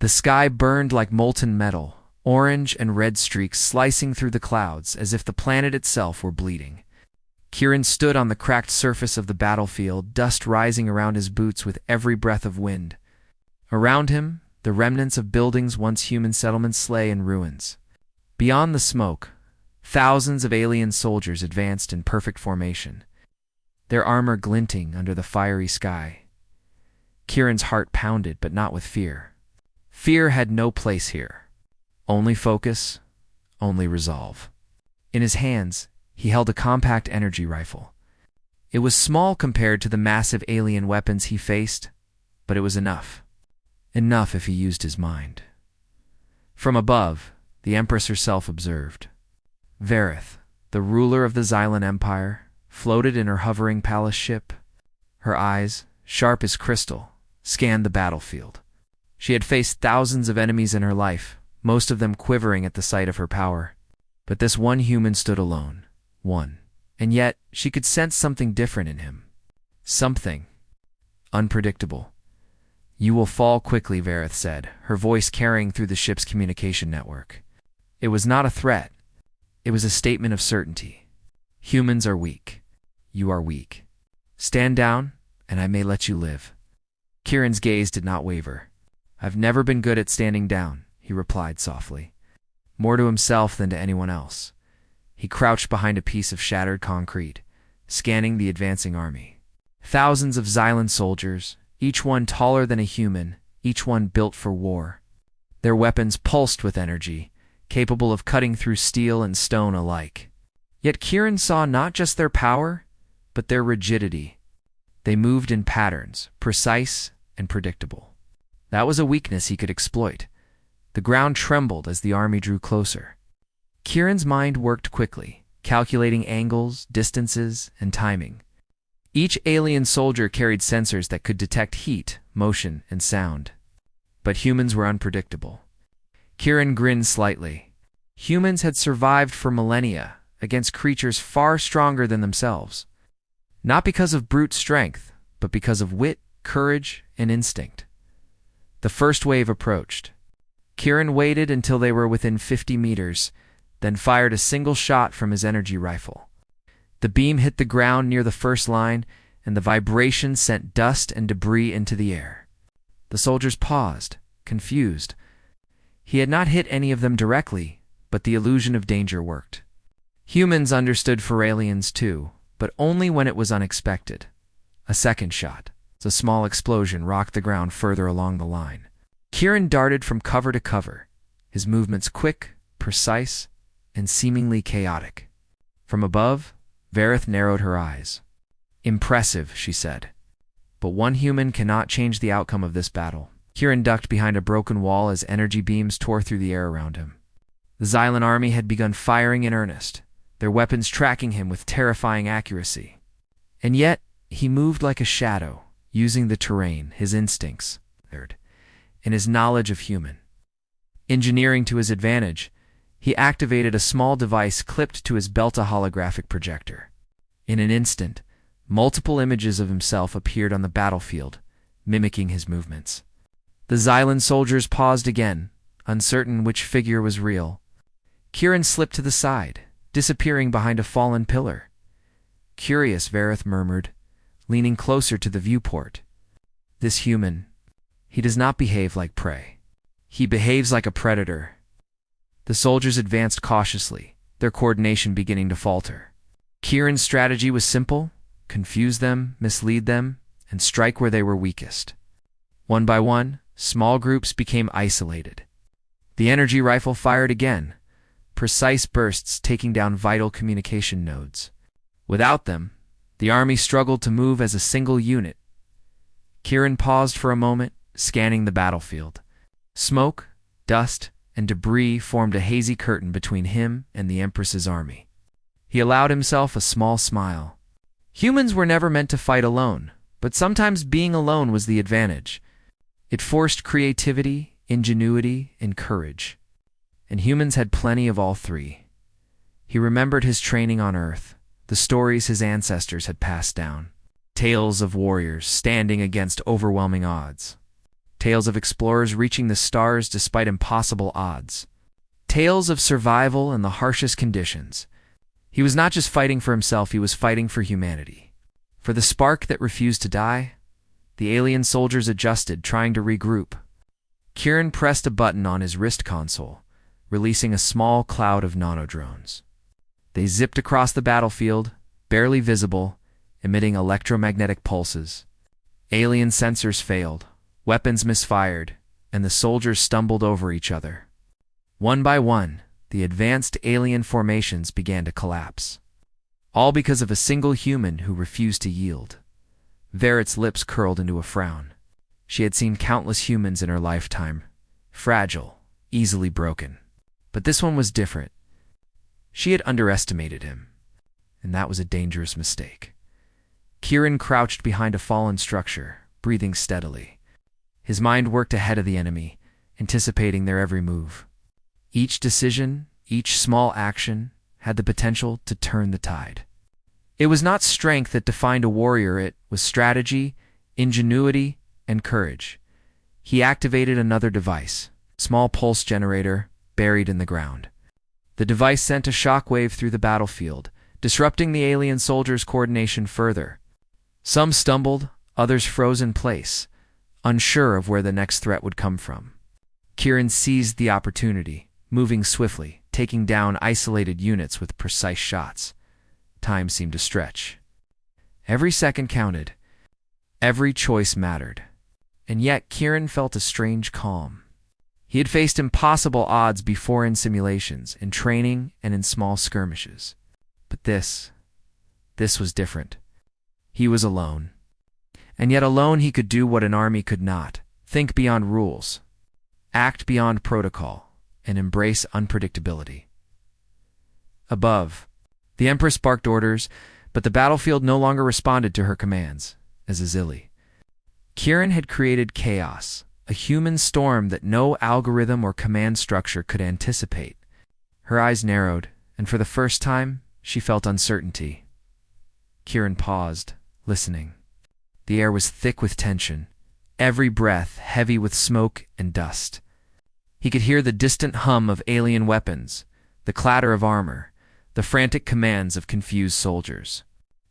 The sky burned like molten metal, orange and red streaks slicing through the clouds as if the planet itself were bleeding. Kieran stood on the cracked surface of the battlefield, dust rising around his boots with every breath of wind. Around him, the remnants of buildings once human settlements lay in ruins. Beyond the smoke, thousands of alien soldiers advanced in perfect formation, their armor glinting under the fiery sky. Kieran's heart pounded, but not with fear. Fear had no place here. Only focus, only resolve. In his hands, he held a compact energy rifle. It was small compared to the massive alien weapons he faced, but it was enough. Enough if he used his mind. From above, the Empress herself observed. Vareth, the ruler of the Xylan Empire, floated in her hovering palace ship. Her eyes, sharp as crystal, scanned the battlefield. She had faced thousands of enemies in her life, most of them quivering at the sight of her power. But this one human stood alone. One. And yet, she could sense something different in him. Something unpredictable. "You will fall quickly," Vareth said, her voice carrying through the ship's communication network. It was not a threat. It was a statement of certainty. Humans are weak. You are weak. Stand down, and I may let you live. Kieran's gaze did not waver. "I've never been good at standing down," he replied softly, more to himself than to anyone else. He crouched behind a piece of shattered concrete, scanning the advancing army. Thousands of Xylan soldiers, each one taller than a human, each one built for war. Their weapons pulsed with energy, capable of cutting through steel and stone alike. Yet Kieran saw not just their power, but their rigidity. They moved in patterns, precise and predictable. That was a weakness he could exploit. The ground trembled as the army drew closer. Kieran's mind worked quickly, calculating angles, distances, and timing. Each alien soldier carried sensors that could detect heat, motion, and sound. But humans were unpredictable. Kieran grinned slightly. Humans had survived for millennia against creatures far stronger than themselves. Not because of brute strength, but because of wit, courage, and instinct. The first wave approached. Kieran waited until they were within 50 meters, then fired a single shot from his energy rifle. The beam hit the ground near the first line, and the vibration sent dust and debris into the air. The soldiers paused, confused. He had not hit any of them directly, but the illusion of danger worked. Humans understood for aliens too, but only when it was unexpected. A second shot. A small explosion rocked the ground further along the line. Kieran darted from cover to cover, his movements quick, precise, and seemingly chaotic. From above, Vareth narrowed her eyes. "Impressive," she said. "But one human cannot change the outcome of this battle." Kieran ducked behind a broken wall as energy beams tore through the air around him. The Xylan army had begun firing in earnest, their weapons tracking him with terrifying accuracy. And yet, he moved like a shadow, using the terrain, his instincts, and his knowledge of human. Engineering to his advantage, he activated a small device clipped to his belt, a holographic projector. In an instant, multiple images of himself appeared on the battlefield, mimicking his movements. The Xylan soldiers paused again, uncertain which figure was real. Kieran slipped to the side, disappearing behind a fallen pillar. "Curious," Vareth murmured, leaning closer to the viewport. "This human, he does not behave like prey. He behaves like a predator." The soldiers advanced cautiously, their coordination beginning to falter. Kieran's strategy was simple: confuse them, mislead them, and strike where they were weakest. One by one, small groups became isolated. The energy rifle fired again, precise bursts taking down vital communication nodes. Without them, the army struggled to move as a single unit. Kieran paused for a moment, scanning the battlefield. Smoke, dust, and debris formed a hazy curtain between him and the Empress's army. He allowed himself a small smile. Humans were never meant to fight alone, but sometimes being alone was the advantage. It forced creativity, ingenuity, and courage. And humans had plenty of all three. He remembered his training on Earth, the stories his ancestors had passed down. Tales of warriors standing against overwhelming odds. Tales of explorers reaching the stars despite impossible odds. Tales of survival in the harshest conditions. He was not just fighting for himself, he was fighting for humanity. For the spark that refused to die, the alien soldiers adjusted, trying to regroup. Kieran pressed a button on his wrist console, releasing a small cloud of nanodrones. They zipped across the battlefield, barely visible, emitting electromagnetic pulses. Alien sensors failed, weapons misfired, and the soldiers stumbled over each other. One by one, the advanced alien formations began to collapse. All because of a single human who refused to yield. Verrett's lips curled into a frown. She had seen countless humans in her lifetime, fragile, easily broken. But this one was different. She had underestimated him, and that was a dangerous mistake. Kieran crouched behind a fallen structure, breathing steadily. His mind worked ahead of the enemy, anticipating their every move. Each decision, each small action, had the potential to turn the tide. It was not strength that defined a warrior, it was strategy, ingenuity, and courage. He activated another device, a small pulse generator, buried in the ground. The device sent a shockwave through the battlefield, disrupting the alien soldiers' coordination further. Some stumbled, others froze in place, unsure of where the next threat would come from. Kieran seized the opportunity, moving swiftly, taking down isolated units with precise shots. Time seemed to stretch. Every second counted. Every choice mattered. And yet Kieran felt a strange calm. He had faced impossible odds before in simulations, in training, and in small skirmishes. But this was different. He was alone. And yet alone he could do what an army could not: think beyond rules, act beyond protocol, and embrace unpredictability. Above, the Empress barked orders, but the battlefield no longer responded to her commands, as a Zilly. Kieran had created chaos, a human storm that no algorithm or command structure could anticipate. Her eyes narrowed, and for the first time, she felt uncertainty. Kieran paused, listening. The air was thick with tension, every breath heavy with smoke and dust. He could hear the distant hum of alien weapons, the clatter of armor, the frantic commands of confused soldiers.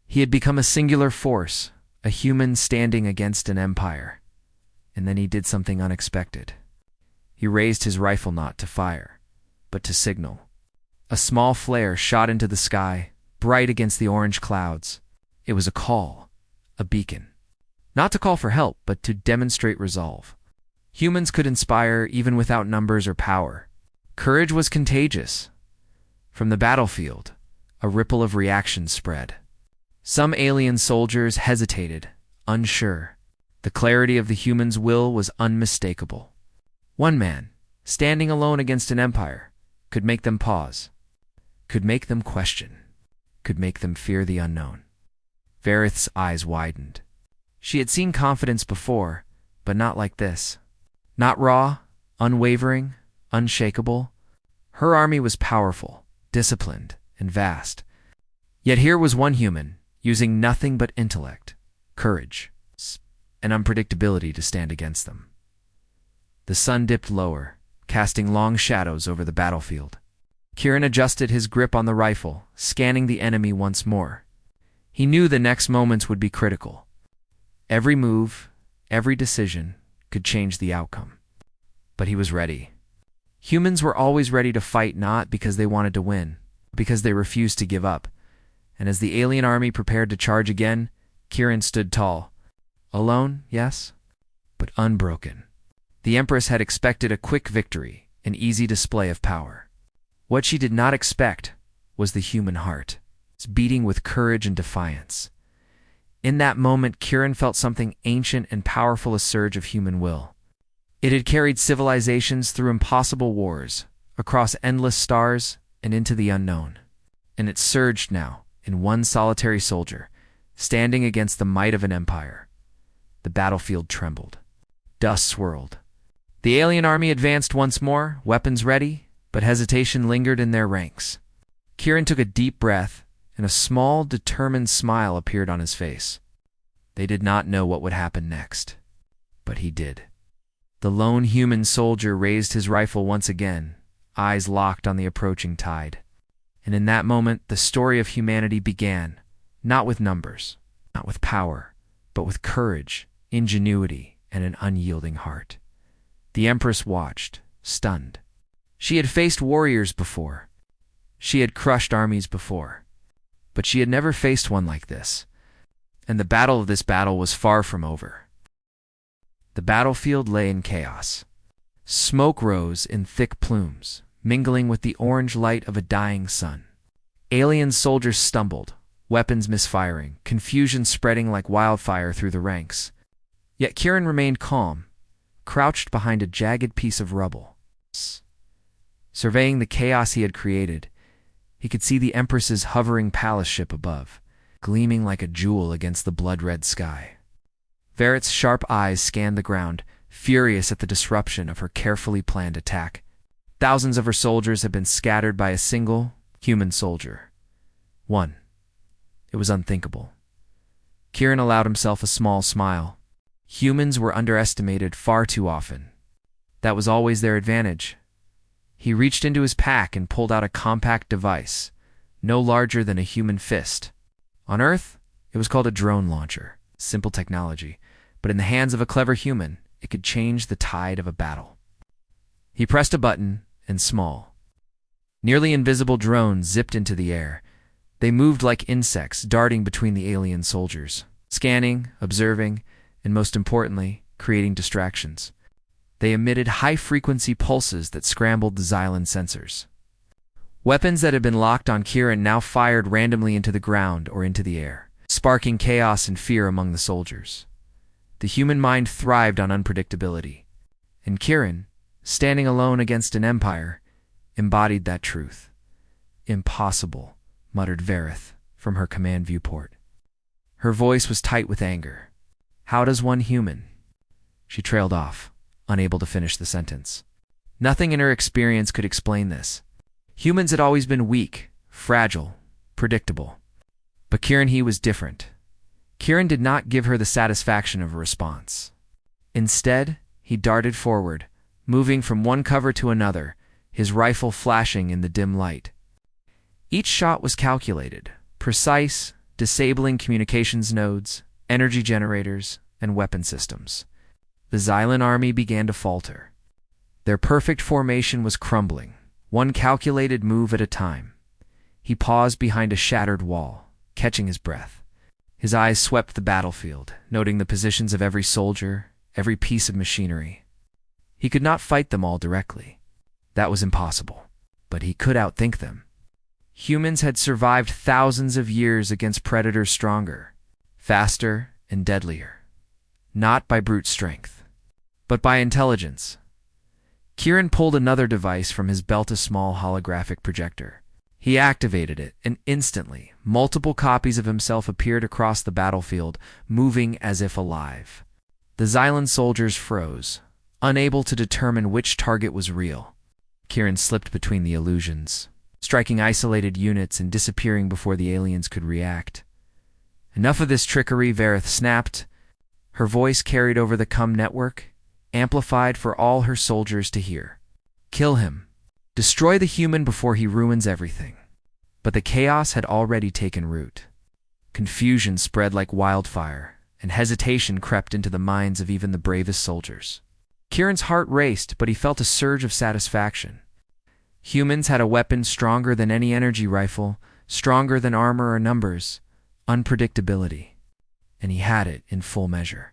He had become a singular force, a human standing against an empire. And then he did something unexpected. He raised his rifle not to fire, but to signal. A small flare shot into the sky, bright against the orange clouds. It was a call, a beacon. Not to call for help, but to demonstrate resolve. Humans could inspire even without numbers or power. Courage was contagious. From the battlefield, a ripple of reaction spread. Some alien soldiers hesitated, unsure. The clarity of the human's will was unmistakable. One man, standing alone against an empire, could make them pause, could make them question, could make them fear the unknown. Vereth's eyes widened. She had seen confidence before, but not like this. Not raw, unwavering, unshakable. Her army was powerful, disciplined, and vast. Yet here was one human, using nothing but intellect, courage, and unpredictability to stand against them. The sun dipped lower, casting long shadows over the battlefield. Kieran adjusted his grip on the rifle, scanning the enemy once more. He knew the next moments would be critical. Every move, every decision, could change the outcome. But he was ready. Humans were always ready to fight, not because they wanted to win, but because they refused to give up. And as the alien army prepared to charge again, Kieran stood tall. Alone, yes, but unbroken. The Empress had expected a quick victory, an easy display of power. What she did not expect was the human heart, beating with courage and defiance. In that moment, Kieran felt something ancient and powerful, a surge of human will. It had carried civilizations through impossible wars, across endless stars and into the unknown. And it surged now, in one solitary soldier, standing against the might of an empire. The battlefield trembled. Dust swirled. The alien army advanced once more, weapons ready, but hesitation lingered in their ranks. Kieran took a deep breath, and a small, determined smile appeared on his face. They did not know what would happen next, but he did. The lone human soldier raised his rifle once again, eyes locked on the approaching tide. And in that moment, the story of humanity began, not with numbers, not with power, but with courage, ingenuity, and an unyielding heart. The Empress watched, stunned. She had faced warriors before. She had crushed armies before. But she had never faced one like this. And the battle of this battle was far from over. The battlefield lay in chaos. Smoke rose in thick plumes, mingling with the orange light of a dying sun. Alien soldiers stumbled, weapons misfiring, confusion spreading like wildfire through the ranks. Yet Kieran remained calm, crouched behind a jagged piece of rubble. Surveying the chaos he had created, he could see the Empress's hovering palace ship above, gleaming like a jewel against the blood-red sky. Verrett's sharp eyes scanned the ground, furious at the disruption of her carefully planned attack. Thousands of her soldiers had been scattered by a single human soldier. One. It was unthinkable. Kieran allowed himself a small smile. Humans were underestimated far too often. That was always their advantage. He reached into his pack and pulled out a compact device, no larger than a human fist. On Earth, it was called a drone launcher, simple technology, but in the hands of a clever human, it could change the tide of a battle. He pressed a button, and small, nearly invisible drones zipped into the air. They moved like insects, darting between the alien soldiers, scanning, observing, and most importantly, creating distractions. They emitted high-frequency pulses that scrambled the Xylan sensors. Weapons that had been locked on Kieran now fired randomly into the ground or into the air, sparking chaos and fear among the soldiers. The human mind thrived on unpredictability, and Kieran, standing alone against an empire, embodied that truth. "Impossible," muttered Vereth from her command viewport. Her voice was tight with anger. "How does one human?" She trailed off, unable to finish the sentence. Nothing in her experience could explain this. Humans had always been weak, fragile, predictable. But Kieran was different. Kieran did not give her the satisfaction of a response. Instead, he darted forward, moving from one cover to another, his rifle flashing in the dim light. Each shot was calculated, precise, disabling communications nodes, energy generators, and weapon systems. The Xylan army began to falter. Their perfect formation was crumbling, one calculated move at a time. He paused behind a shattered wall, catching his breath. His eyes swept the battlefield, noting the positions of every soldier, every piece of machinery. He could not fight them all directly. That was impossible. But he could outthink them. Humans had survived thousands of years against predators stronger, faster, and deadlier. Not by brute strength, but by intelligence. Kieran pulled another device from his belt, a small holographic projector. He activated it, and instantly, multiple copies of himself appeared across the battlefield, moving as if alive. The Xylan soldiers froze, unable to determine which target was real. Kieran slipped between the illusions, striking isolated units and disappearing before the aliens could react. "Enough of this trickery," Vereth snapped. Her voice carried over the network, amplified for all her soldiers to hear. "Kill him. Destroy the human before he ruins everything." But the chaos had already taken root. Confusion spread like wildfire, and hesitation crept into the minds of even the bravest soldiers. Kieran's heart raced, but he felt a surge of satisfaction. Humans had a weapon stronger than any energy rifle, stronger than armor or numbers: unpredictability. And he had it in full measure.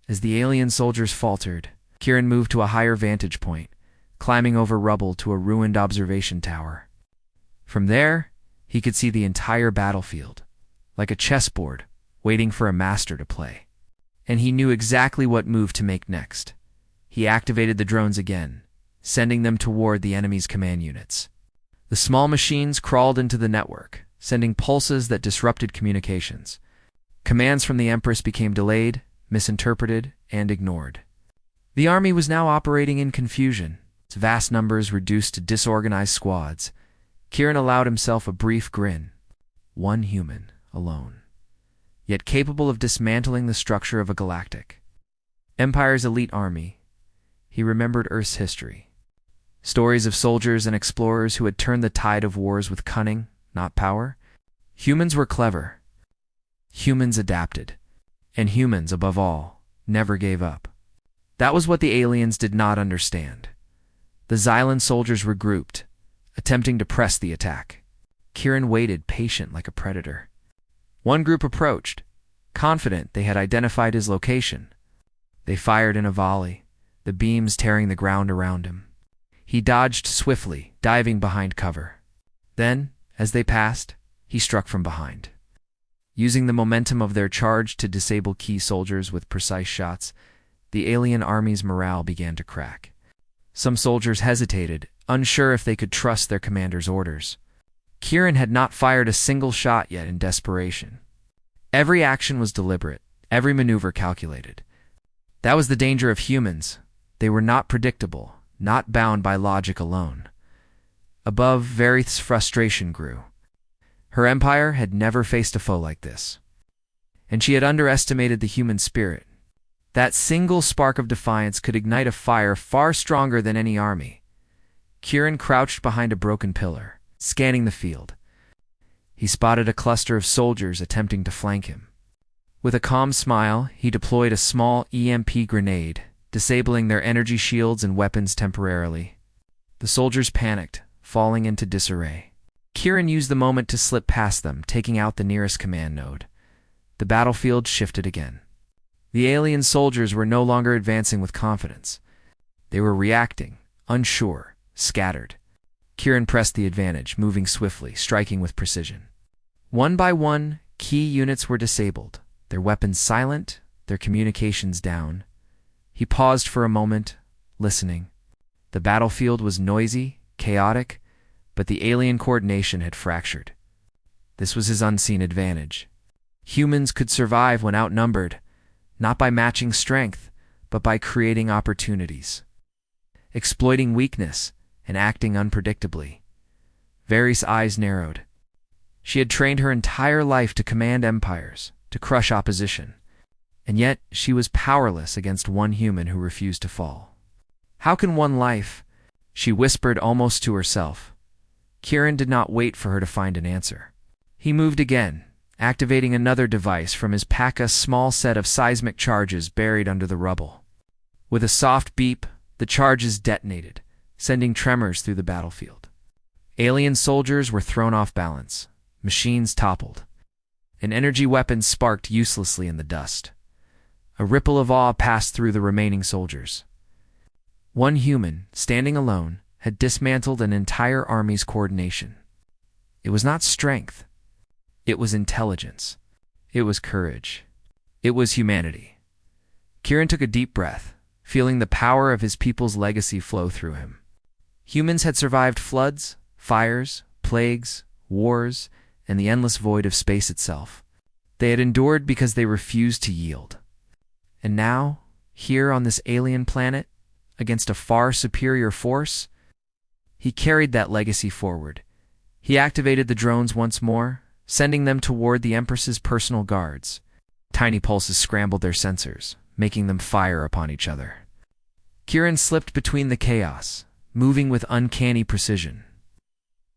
As the alien soldiers faltered, Kieran moved to a higher vantage point, climbing over rubble to a ruined observation tower. From there, he could see the entire battlefield, like a chessboard, waiting for a master to play. And he knew exactly what move to make next. He activated the drones again, sending them toward the enemy's command units. The small machines crawled into the network, sending pulses that disrupted communications. Commands from the Empress became delayed, misinterpreted, and ignored. The army was now operating in confusion, its vast numbers reduced to disorganized squads. Kieran allowed himself a brief grin. One human, alone, yet capable of dismantling the structure of a galactic. Empire's elite army, he remembered Earth's history. Stories of soldiers and explorers who had turned the tide of wars with cunning, not power. Humans were clever. Humans adapted. And humans, above all, never gave up. That was what the aliens did not understand. The Xylan soldiers regrouped, attempting to press the attack. Kieran waited, patient like a predator. One group approached, confident they had identified his location. They fired in a volley, the beams tearing the ground around him. He dodged swiftly, diving behind cover. Then, as they passed, he struck from behind. Using the momentum of their charge to disable key soldiers with precise shots, the alien army's morale began to crack. Some soldiers hesitated, unsure if they could trust their commander's orders. Kieran had not fired a single shot yet in desperation. Every action was deliberate, every maneuver calculated. That was the danger of humans. They were not predictable, not bound by logic alone. Above, Verith's frustration grew. Her empire had never faced a foe like this. And she had underestimated the human spirit. That single spark of defiance could ignite a fire far stronger than any army. Kieran crouched behind a broken pillar, scanning the field. He spotted a cluster of soldiers attempting to flank him. With a calm smile, he deployed a small EMP grenade, disabling their energy shields and weapons temporarily. The soldiers panicked, falling into disarray. Kieran used the moment to slip past them, taking out the nearest command node. The battlefield shifted again. The alien soldiers were no longer advancing with confidence. They were reacting, unsure, scattered. Kieran pressed the advantage, moving swiftly, striking with precision. One by one, key units were disabled, their weapons silent, their communications down. He paused for a moment, listening. The battlefield was noisy, chaotic, but the alien coordination had fractured. This was his unseen advantage. Humans could survive when outnumbered, not by matching strength, but by creating opportunities. Exploiting weakness and acting unpredictably. Verith's eyes narrowed. She had trained her entire life to command empires, to crush opposition, and yet she was powerless against one human who refused to fall. How can one life? She whispered almost to herself. Kieran did not wait for her to find an answer. He moved again, activating another device from his pack, a small set of seismic charges buried under the rubble. With a soft beep, the charges detonated, sending tremors through the battlefield. Alien soldiers were thrown off balance. Machines toppled. An energy weapon sparked uselessly in the dust. A ripple of awe passed through the remaining soldiers. One human, standing alone, had dismantled an entire army's coordination. It was not strength. It was intelligence. It was courage. It was humanity. Kieran took a deep breath, feeling the power of his people's legacy flow through him. Humans had survived floods, fires, plagues, wars, and the endless void of space itself. They had endured because they refused to yield. And now, here on this alien planet, against a far superior force, he carried that legacy forward. He activated the drones once more, sending them toward the Empress's personal guards. Tiny pulses scrambled their sensors, making them fire upon each other. Kieran slipped between the chaos, moving with uncanny precision.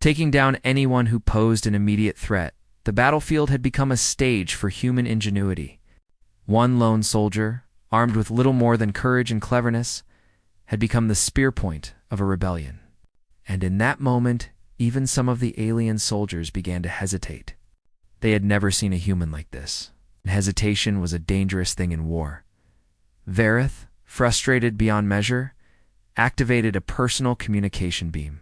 Taking down anyone who posed an immediate threat, the battlefield had become a stage for human ingenuity. One lone soldier, armed with little more than courage and cleverness, had become the spear point of a rebellion. And in that moment, even some of the alien soldiers began to hesitate. They had never seen a human like this. Hesitation was a dangerous thing in war. Verith, frustrated beyond measure, activated a personal communication beam.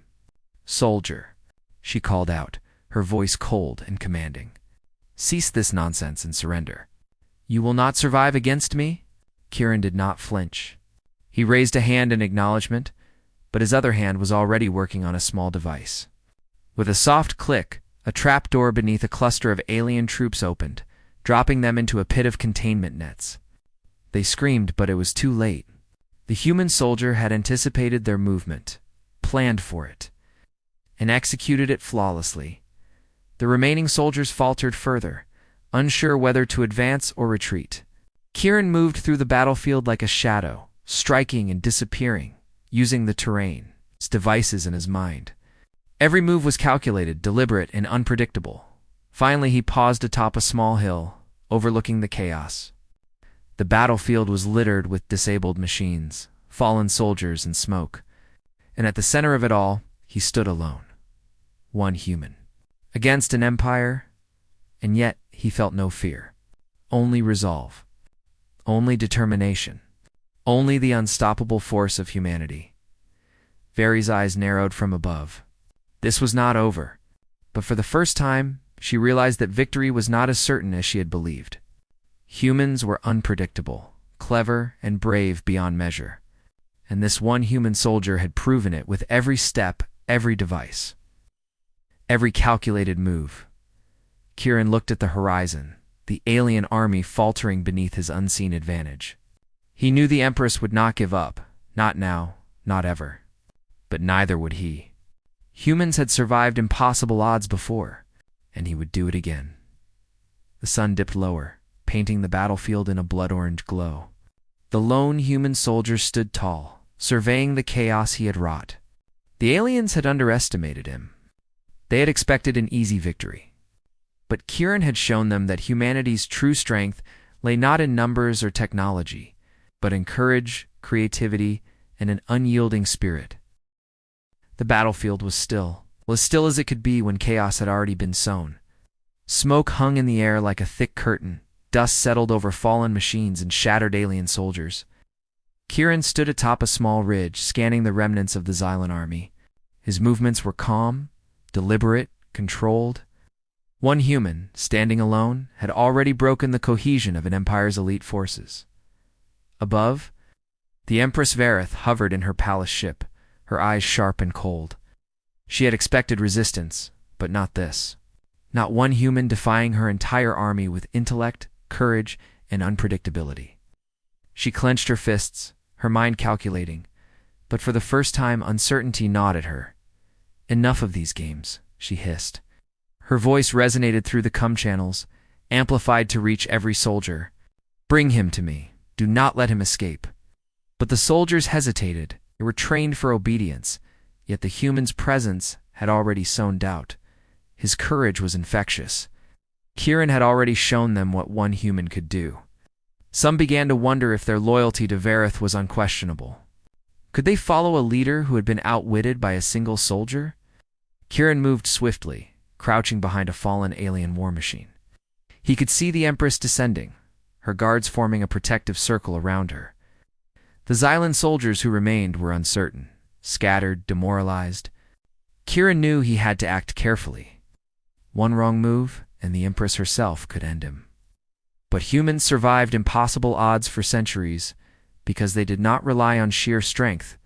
"Soldier," she called out, her voice cold and commanding. "Cease this nonsense and surrender." "You will not survive against me?" Kieran did not flinch. He raised a hand in acknowledgement, but his other hand was already working on a small device. With a soft click, a trapdoor beneath a cluster of alien troops opened, dropping them into a pit of containment nets. They screamed, but it was too late. The human soldier had anticipated their movement, planned for it, and executed it flawlessly. The remaining soldiers faltered further, unsure whether to advance or retreat. Kieran moved through the battlefield like a shadow, striking and disappearing, using the terrain, its devices in his mind. Every move was calculated, deliberate, and unpredictable. Finally, he paused atop a small hill, overlooking the chaos. The battlefield was littered with disabled machines, fallen soldiers, and smoke. And at the center of it all, he stood alone. One human. Against an empire, and yet he felt no fear. Only resolve. Only determination. Only the unstoppable force of humanity. Very's eyes narrowed from above. This was not over. But for the first time, she realized that victory was not as certain as she had believed. Humans were unpredictable, clever, and brave beyond measure. And this one human soldier had proven it with every step, every device, every calculated move. Kieran looked at the horizon, the alien army faltering beneath his unseen advantage. He knew the Empress would not give up, not now, not ever. But neither would he. Humans had survived impossible odds before, and he would do it again. The sun dipped lower, painting the battlefield in a blood-orange glow. The lone human soldier stood tall, surveying the chaos he had wrought. The aliens had underestimated him. They had expected an easy victory. But Kieran had shown them that humanity's true strength lay not in numbers or technology, but in courage, creativity, and an unyielding spirit. The battlefield was still as it could be when chaos had already been sown. Smoke hung in the air like a thick curtain. Dust settled over fallen machines and shattered alien soldiers. Kieran stood atop a small ridge, scanning the remnants of the Xylan army. His movements were calm, deliberate, controlled. One human, standing alone, had already broken the cohesion of an empire's elite forces. Above, the Empress Vareth hovered in her palace ship, her eyes sharp and cold. She had expected resistance, but not this. Not one human defying her entire army with intellect, courage, and unpredictability. She clenched her fists, her mind calculating, but for the first time uncertainty gnawed at her. "Enough of these games," she hissed. Her voice resonated through the comm channels, amplified to reach every soldier. "Bring him to me. Do not let him escape." But the soldiers hesitated. They were trained for obedience, yet the human's presence had already sown doubt. His courage was infectious. Kieran had already shown them what one human could do. Some began to wonder if their loyalty to Vareth was unquestionable. Could they follow a leader who had been outwitted by a single soldier? Kieran moved swiftly, crouching behind a fallen alien war machine. He could see the Empress descending, her guards forming a protective circle around her. The Xylan soldiers who remained were uncertain, scattered, demoralized. Kieran knew he had to act carefully. One wrong move, and the Empress herself could end him. But humans survived impossible odds for centuries because they did not rely on sheer strength.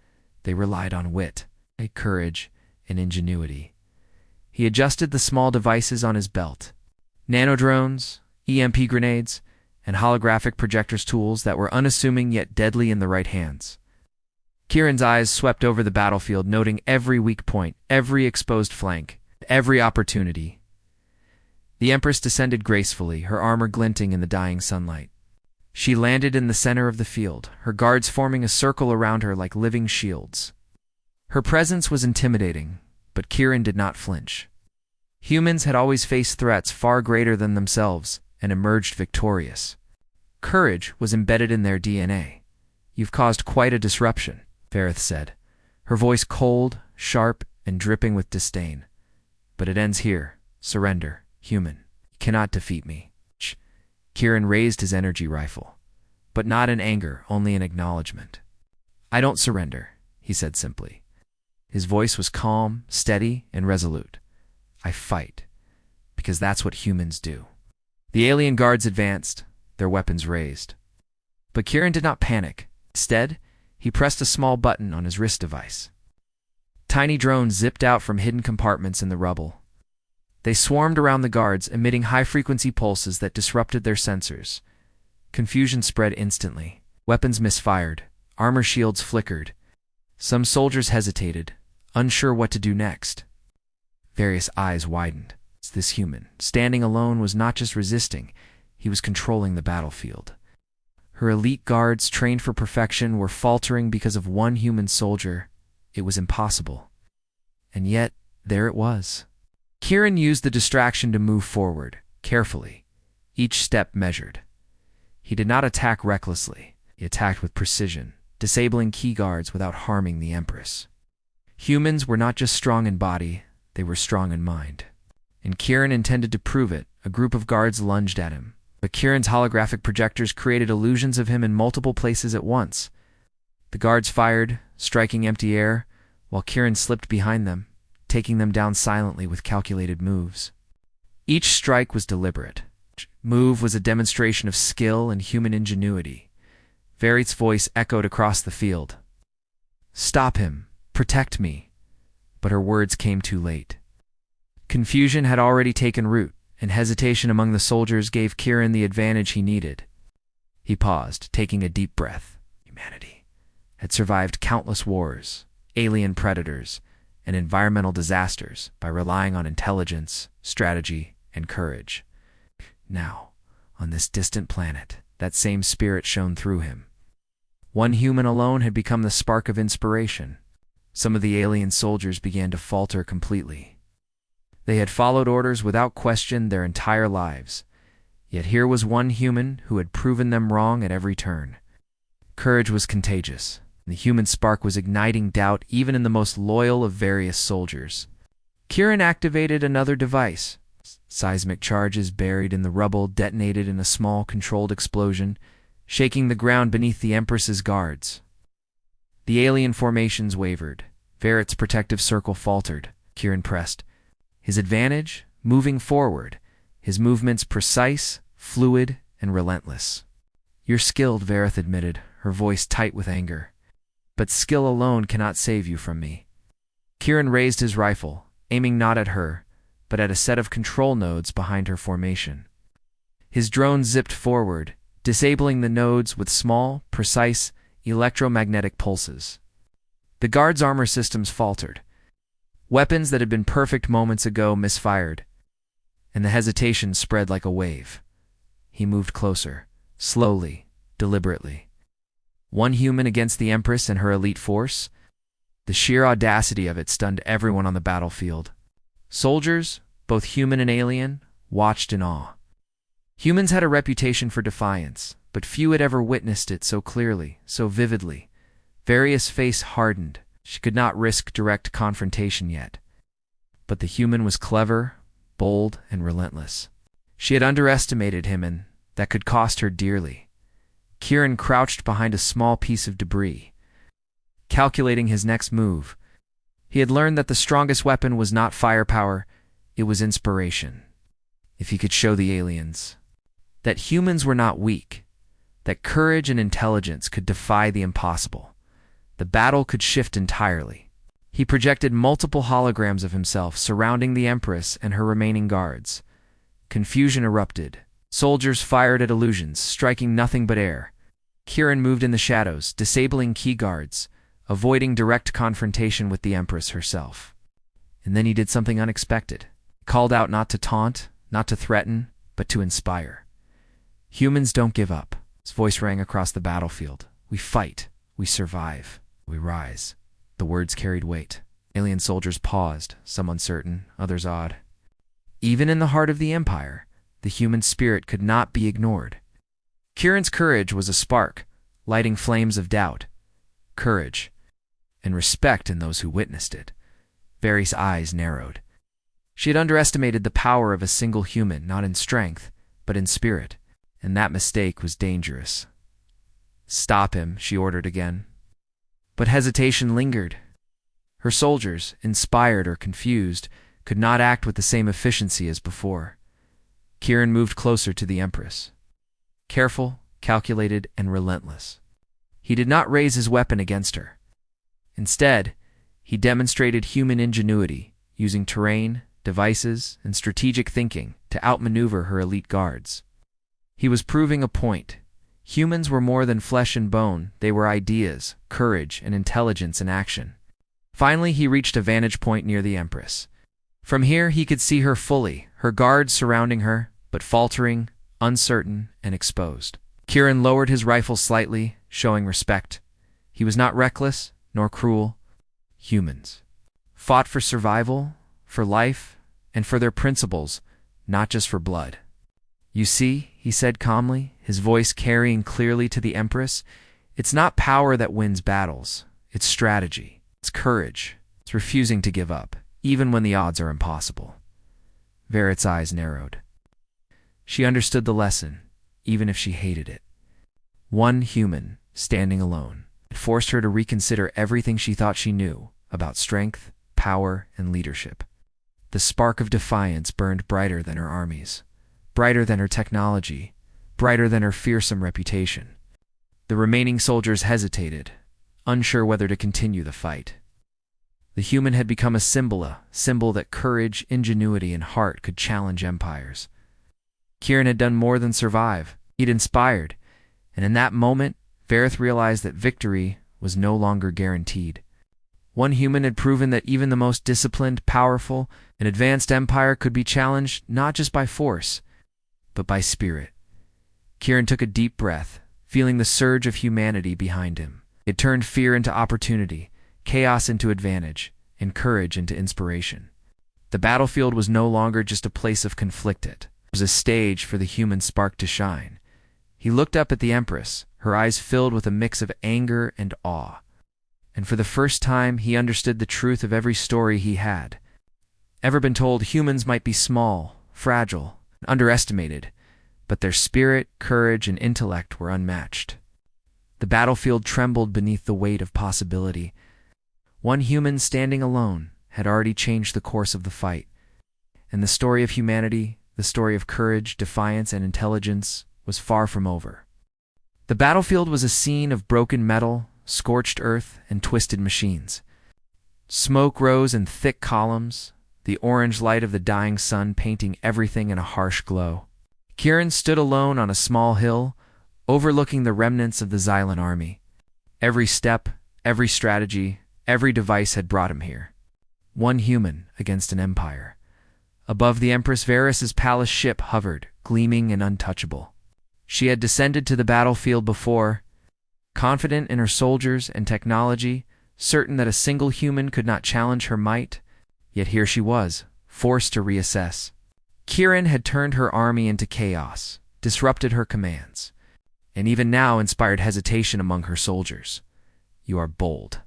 They relied on wit, courage, and ingenuity. He adjusted the small devices on his belt. Nanodrones, EMP grenades, and holographic projectors, tools that were unassuming yet deadly in the right hands. Kieran's eyes swept over the battlefield, noting every weak point, every exposed flank, every opportunity. The Empress descended gracefully, her armor glinting in the dying sunlight. She landed in the center of the field, her guards forming a circle around her like living shields. Her presence was intimidating, but Kieran did not flinch. Humans had always faced threats far greater than themselves and emerged victorious. Courage was embedded in their DNA. "You've caused quite a disruption," Vareth said, her voice cold, sharp, and dripping with disdain. "But it ends here. Surrender, human. You cannot defeat me." Kieran raised his energy rifle, but not in anger, only in acknowledgement. "I don't surrender," he said simply. His voice was calm, steady, and resolute. "I fight, because that's what humans do." The alien guards advanced, their weapons raised. But Kieran did not panic. Instead, he pressed a small button on his wrist device. Tiny drones zipped out from hidden compartments in the rubble. They swarmed around the guards, emitting high-frequency pulses that disrupted their sensors. Confusion spread instantly. Weapons misfired. Armor shields flickered. Some soldiers hesitated, unsure what to do next. Various eyes widened. This human, standing alone, was not just resisting, he was controlling the battlefield. Her elite guards, trained for perfection, were faltering because of one human soldier. It was impossible. And yet, there it was. Kieran used the distraction to move forward, carefully, each step measured. He did not attack recklessly. He attacked with precision, disabling key guards without harming the Empress. Humans were not just strong in body, they were strong in mind. And Kieran intended to prove it. A group of guards lunged at him, but Kieran's holographic projectors created illusions of him in multiple places at once. The guards fired, striking empty air, while Kieran slipped behind them, taking them down silently with calculated moves. Each strike was deliberate. Each move was a demonstration of skill and human ingenuity. Verit's voice echoed across the field. "Stop him! Protect me!" But her words came too late. Confusion had already taken root, and hesitation among the soldiers gave Kieran the advantage he needed. He paused, taking a deep breath. Humanity had survived countless wars, alien predators, and environmental disasters by relying on intelligence, strategy, and courage. Now, on this distant planet, that same spirit shone through him. One human alone had become the spark of inspiration. Some of the alien soldiers began to falter completely. They had followed orders without question their entire lives, yet here was one human who had proven them wrong at every turn. Courage was contagious. The human spark was igniting doubt even in the most loyal of various soldiers. Kieran activated another device. Seismic charges buried in the rubble detonated in a small, controlled explosion, shaking the ground beneath the Empress's guards. The alien formations wavered. Verit's protective circle faltered. Kieran pressed. His advantage? Moving forward. His movements precise, fluid, and relentless. "You're skilled," Verith admitted, her voice tight with anger. "But skill alone cannot save you from me." Kieran raised his rifle, aiming not at her, but at a set of control nodes behind her formation. His drone zipped forward, disabling the nodes with small, precise, electromagnetic pulses. The guards' armor systems faltered. Weapons that had been perfect moments ago misfired, and the hesitation spread like a wave. He moved closer, slowly, deliberately. One human against the Empress and her elite force? The sheer audacity of it stunned everyone on the battlefield. Soldiers, both human and alien, watched in awe. Humans had a reputation for defiance, but few had ever witnessed it so clearly, so vividly. Various' face hardened. She could not risk direct confrontation yet. But the human was clever, bold, and relentless. She had underestimated him, and that could cost her dearly. Kieran crouched behind a small piece of debris, calculating his next move. He had learned that the strongest weapon was not firepower, it was inspiration. If he could show the aliens that humans were not weak, that courage and intelligence could defy the impossible, the battle could shift entirely. He projected multiple holograms of himself surrounding the Empress and her remaining guards. Confusion erupted. Soldiers fired at illusions, striking nothing but air. Kieran moved in the shadows, disabling key guards, avoiding direct confrontation with the Empress herself. And then he did something unexpected. He called out not to taunt, not to threaten, but to inspire. "Humans don't give up." His voice rang across the battlefield. "We fight. We survive. We rise." The words carried weight. Alien soldiers paused, some uncertain, others awed. Even in the heart of the Empire, the human spirit could not be ignored. Kieran's courage was a spark, lighting flames of doubt, courage, and respect in those who witnessed it. Verit's eyes narrowed. She had underestimated the power of a single human, not in strength, but in spirit, and that mistake was dangerous. "Stop him," she ordered again. But hesitation lingered. Her soldiers, inspired or confused, could not act with the same efficiency as before. Kieran moved closer to the Empress. Careful, calculated, and relentless. He did not raise his weapon against her. Instead, he demonstrated human ingenuity, using terrain, devices, and strategic thinking to outmaneuver her elite guards. He was proving a point. Humans were more than flesh and bone, they were ideas, courage, and intelligence in action. Finally, he reached a vantage point near the Empress. From here, he could see her fully, her guards surrounding her, but faltering, uncertain, and exposed. Kieran lowered his rifle slightly, showing respect. He was not reckless, nor cruel. Humans fought for survival, for life, and for their principles, not just for blood. "You see," he said calmly, his voice carrying clearly to the Empress, "it's not power that wins battles. It's strategy. It's courage. It's refusing to give up, even when the odds are impossible." Verit's eyes narrowed. She understood the lesson, even if she hated it. One human, standing alone, it forced her to reconsider everything she thought she knew about strength, power, and leadership. The spark of defiance burned brighter than her armies, brighter than her technology, brighter than her fearsome reputation. The remaining soldiers hesitated, unsure whether to continue the fight. The human had become a symbol that courage, ingenuity, and heart could challenge empires. Kieran had done more than survive. He'd inspired, and in that moment, Verith realized that victory was no longer guaranteed. One human had proven that even the most disciplined, powerful, and advanced empire could be challenged not just by force, but by spirit. Kieran took a deep breath, feeling the surge of humanity behind him. It turned fear into opportunity, chaos into advantage, and courage into inspiration. The battlefield was no longer just a place of conflict. It was a stage for the human spark to shine. He looked up at the Empress, her eyes filled with a mix of anger and awe. And for the first time, he understood the truth of every story he had ever been told. Humans might be small, fragile, and underestimated, but their spirit, courage, and intellect were unmatched. The battlefield trembled beneath the weight of possibility. One human standing alone had already changed the course of the fight, and the story of humanity, the story of courage, defiance, and intelligence, was far from over. The battlefield was a scene of broken metal, scorched earth, and twisted machines. Smoke rose in thick columns, the orange light of the dying sun painting everything in a harsh glow. Kieran stood alone on a small hill, overlooking the remnants of the Xylan army. Every step, every strategy, every device had brought him here. One human against an empire. Above the Empress Varys's palace ship hovered, gleaming and untouchable. She had descended to the battlefield before, confident in her soldiers and technology, certain that a single human could not challenge her might, yet here she was, forced to reassess. Kieran had turned her army into chaos, disrupted her commands, and even now inspired hesitation among her soldiers. "You are bold."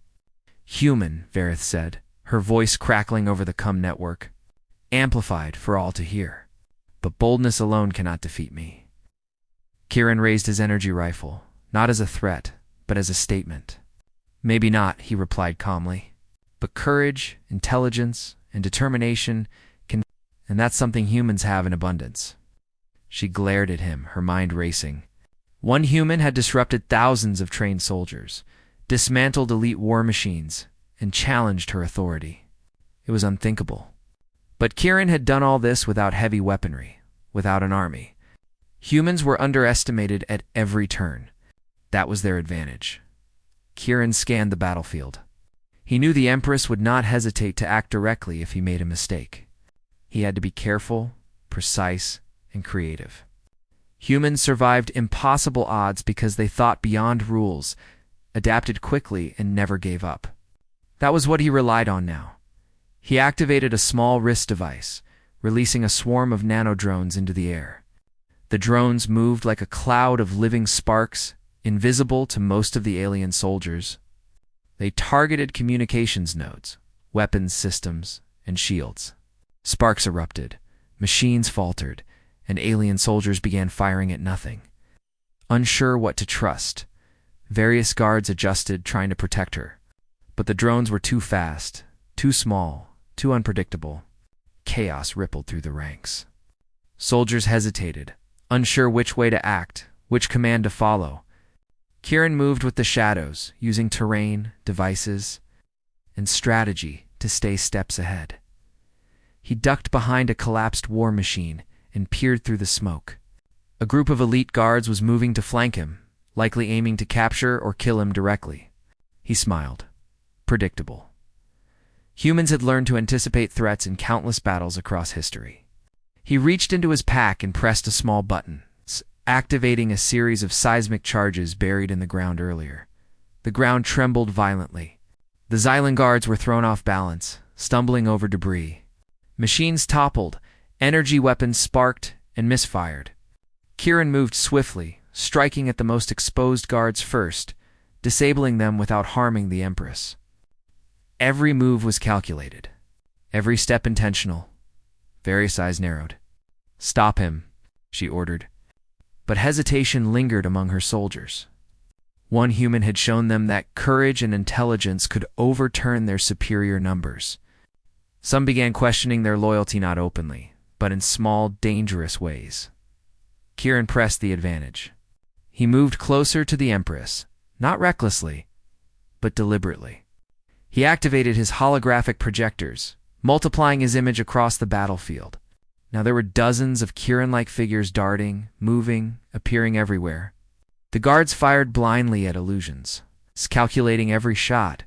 "Human," Verith said, her voice crackling over the network, amplified for all to hear. "But boldness alone cannot defeat me." Kieran raised his energy rifle, not as a threat, but as a statement. "Maybe not," he replied calmly. "But courage, intelligence, and determination can, and that's something humans have in abundance." She glared at him, her mind racing. One human had disrupted thousands of trained soldiers, dismantled elite war machines, and challenged her authority. It was unthinkable. But Kieran had done all this without heavy weaponry, without an army. Humans were underestimated at every turn. That was their advantage. Kieran scanned the battlefield. He knew the Empress would not hesitate to act directly if he made a mistake. He had to be careful, precise, and creative. Humans survived impossible odds because they thought beyond rules, adapted quickly, and never gave up. That was what he relied on now. He activated a small wrist device, releasing a swarm of nanodrones into the air. The drones moved like a cloud of living sparks, invisible to most of the alien soldiers. They targeted communications nodes, weapons systems, and shields. Sparks erupted, machines faltered, and alien soldiers began firing at nothing. Unsure what to trust, various guards adjusted, trying to protect her. But the drones were too fast, too small, too unpredictable. Chaos rippled through the ranks. Soldiers hesitated, unsure which way to act, which command to follow. Kieran moved with the shadows, using terrain, devices, and strategy to stay steps ahead. He ducked behind a collapsed war machine and peered through the smoke. A group of elite guards was moving to flank him, likely aiming to capture or kill him directly. He smiled. Predictable. Humans had learned to anticipate threats in countless battles across history. He reached into his pack and pressed a small button. activating a series of seismic charges buried in the ground earlier. The ground trembled violently. The Xylan guards were thrown off balance, stumbling over debris. Machines toppled, energy weapons sparked and misfired. Kieran moved swiftly, striking at the most exposed guards first, disabling them without harming the Empress. Every move was calculated, every step intentional. Various eyes narrowed. "Stop him," she ordered. But hesitation lingered among her soldiers. One human had shown them that courage and intelligence could overturn their superior numbers. Some began questioning their loyalty not openly, but in small, dangerous ways. Kieran pressed the advantage. He moved closer to the Empress, not recklessly, but deliberately. He activated his holographic projectors, multiplying his image across the battlefield. Now there were dozens of Kieran-like figures darting, moving, appearing everywhere. The guards fired blindly at illusions, calculating every shot.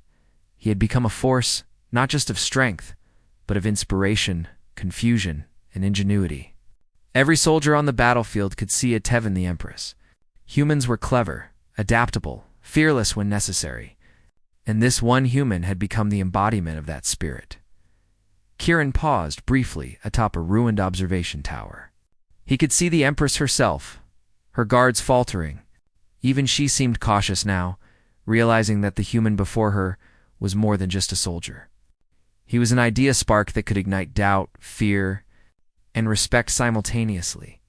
He had become a force not just of strength, but of inspiration, confusion, and ingenuity. Every soldier on the battlefield could see a Tevin the Empress. Humans were clever, adaptable, fearless when necessary, and this one human had become the embodiment of that spirit. Kieran paused briefly atop a ruined observation tower. He could see the Empress herself, her guards faltering. Even she seemed cautious now, realizing that the human before her was more than just a soldier. He was an idea spark that could ignite doubt, fear, and respect simultaneously.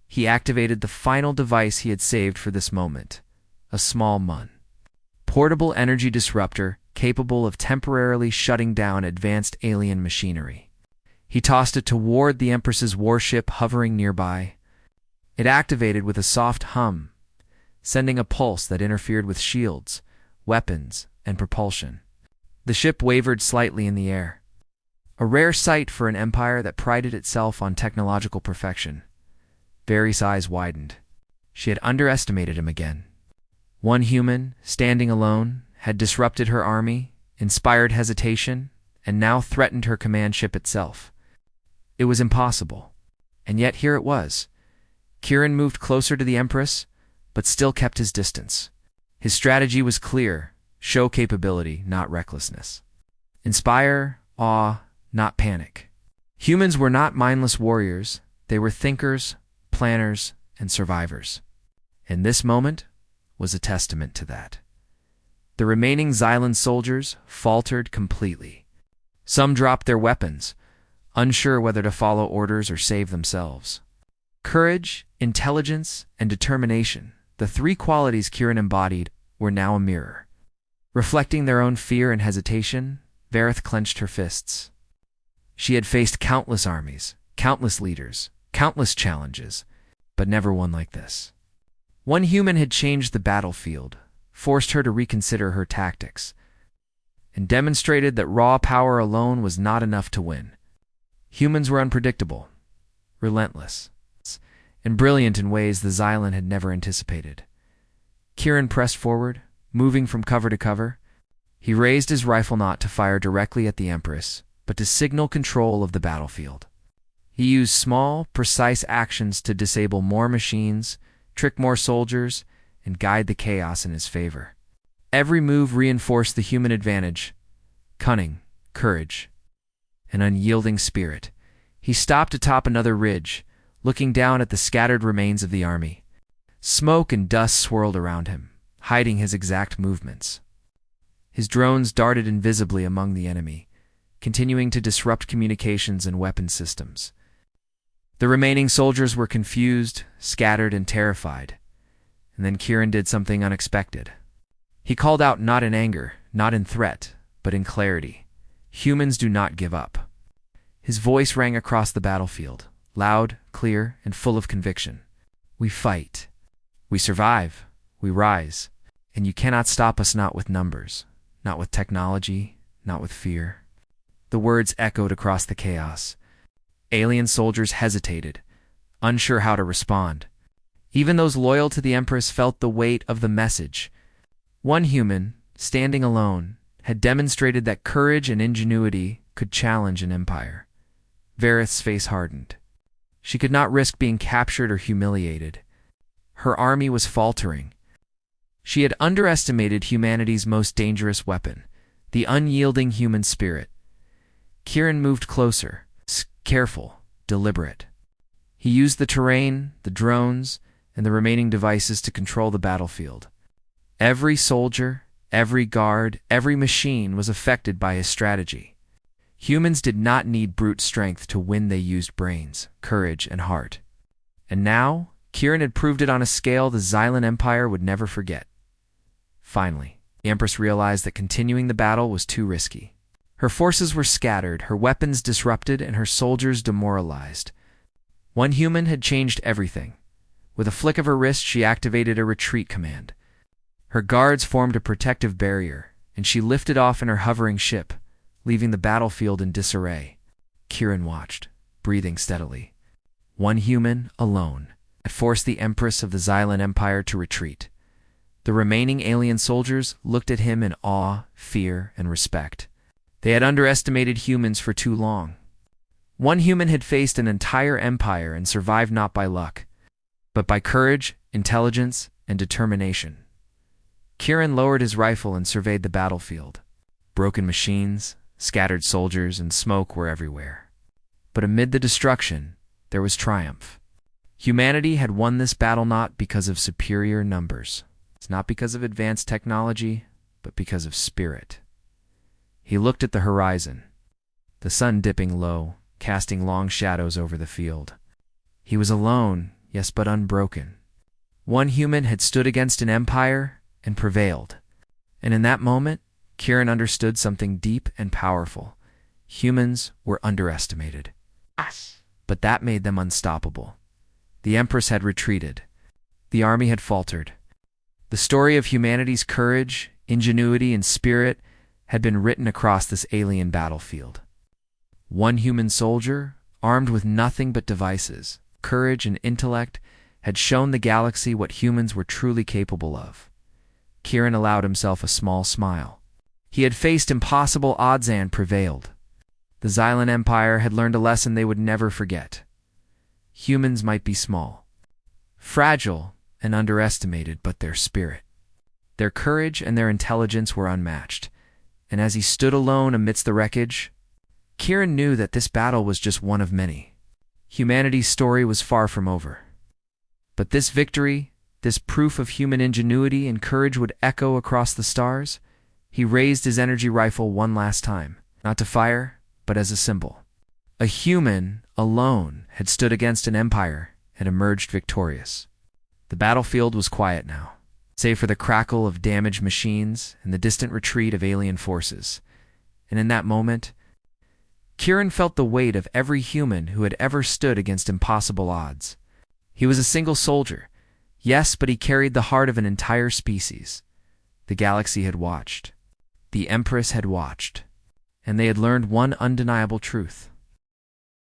He activated the final device he had saved for this moment, a small MUN. Portable energy disruptor capable of temporarily shutting down advanced alien machinery. He tossed it toward the Empress's warship hovering nearby. It activated with a soft hum, sending a pulse that interfered with shields, weapons, and propulsion. The ship wavered slightly in the air. A rare sight for an empire that prided itself on technological perfection. Barry's eyes widened. She had underestimated him again. One human, standing alone, had disrupted her army, inspired hesitation, and now threatened her command ship itself. It was impossible. And yet here it was. Kieran moved closer to the Empress, but still kept his distance. His strategy was clear: show capability, not recklessness. Inspire awe, not panic. Humans were not mindless warriors. They were thinkers, planners, and survivors. And this moment was a testament to that. The remaining Xylan soldiers faltered completely. Some dropped their weapons, unsure whether to follow orders or save themselves. Courage, intelligence, and determination, the three qualities Kieran embodied, were now a mirror. Reflecting their own fear and hesitation, Vareth clenched her fists. She had faced countless armies, countless leaders, countless challenges, but never one like this. One human had changed the battlefield, forced her to reconsider her tactics, and demonstrated that raw power alone was not enough to win. Humans were unpredictable, relentless, and brilliant in ways the Xylan had never anticipated. Kieran pressed forward, moving from cover to cover. He raised his rifle not to fire directly at the Empress, but to signal control of the battlefield. He used small, precise actions to disable more machines, trick more soldiers, and guide the chaos in his favor. Every move reinforced the human advantage: cunning, courage, an unyielding spirit. He stopped atop another ridge, looking down at the scattered remains of the army. Smoke and dust swirled around him, hiding his exact movements. His drones darted invisibly among the enemy, continuing to disrupt communications and weapon systems. The remaining soldiers were confused, scattered, and terrified. And then Kieran did something unexpected. He called out not in anger, not in threat, but in clarity. Humans do not give up. His voice rang across the battlefield, loud, clear, and full of conviction. We fight. We survive. We rise. And you cannot stop us, not with numbers, not with technology, not with fear. The words echoed across the chaos. Alien soldiers hesitated, unsure how to respond. Even those loyal to the Empress felt the weight of the message. One human, standing alone, had demonstrated that courage and ingenuity could challenge an empire. Vareth's face hardened. She could not risk being captured or humiliated. Her army was faltering. She had underestimated humanity's most dangerous weapon, the unyielding human spirit. Kieran moved closer, careful, deliberate. He used the terrain, the drones, and the remaining devices to control the battlefield. Every soldier, every guard, every machine was affected by his strategy. Humans did not need brute strength to win, they used brains, courage, and heart. And now, Kieran had proved it on a scale the Xylan Empire would never forget. Finally, the Empress realized that continuing the battle was too risky. Her forces were scattered, her weapons disrupted, and her soldiers demoralized. One human had changed everything. With a flick of her wrist, she activated a retreat command. Her guards formed a protective barrier, and she lifted off in her hovering ship, leaving the battlefield in disarray. Kieran watched, breathing steadily. One human, alone, had forced the Empress of the Xylan Empire to retreat. The remaining alien soldiers looked at him in awe, fear, and respect. They had underestimated humans for too long. One human had faced an entire empire and survived not by luck, but by courage, intelligence, and determination. Kieran lowered his rifle and surveyed the battlefield. Broken machines, scattered soldiers, and smoke were everywhere. But amid the destruction, there was triumph. Humanity had won this battle not because of superior numbers. It's not because of advanced technology, but because of spirit. He looked at the horizon, the sun dipping low, casting long shadows over the field. He was alone, yes, but unbroken. One human had stood against an empire and prevailed. And in that moment, Kieran understood something deep and powerful. Humans were underestimated. But that made them unstoppable. The Empress had retreated. The army had faltered. The story of humanity's courage, ingenuity, and spirit had been written across this alien battlefield. One human soldier, armed with nothing but devices, courage, and intellect, had shown the galaxy what humans were truly capable of. Kieran allowed himself a small smile. He had faced impossible odds and prevailed. The Xylan Empire had learned a lesson they would never forget. Humans might be small, fragile, and underestimated, but their spirit, their courage, and their intelligence were unmatched. And as he stood alone amidst the wreckage, Kieran knew that this battle was just one of many. Humanity's story was far from over. But this victory, this proof of human ingenuity and courage would echo across the stars. He raised his energy rifle one last time, not to fire, but as a symbol. A human, alone, had stood against an empire and emerged victorious. The battlefield was quiet now, save for the crackle of damaged machines and the distant retreat of alien forces. And in that moment, Kieran felt the weight of every human who had ever stood against impossible odds. He was a single soldier, yes, but he carried the heart of an entire species. The galaxy had watched. The Empress had watched. And they had learned one undeniable truth.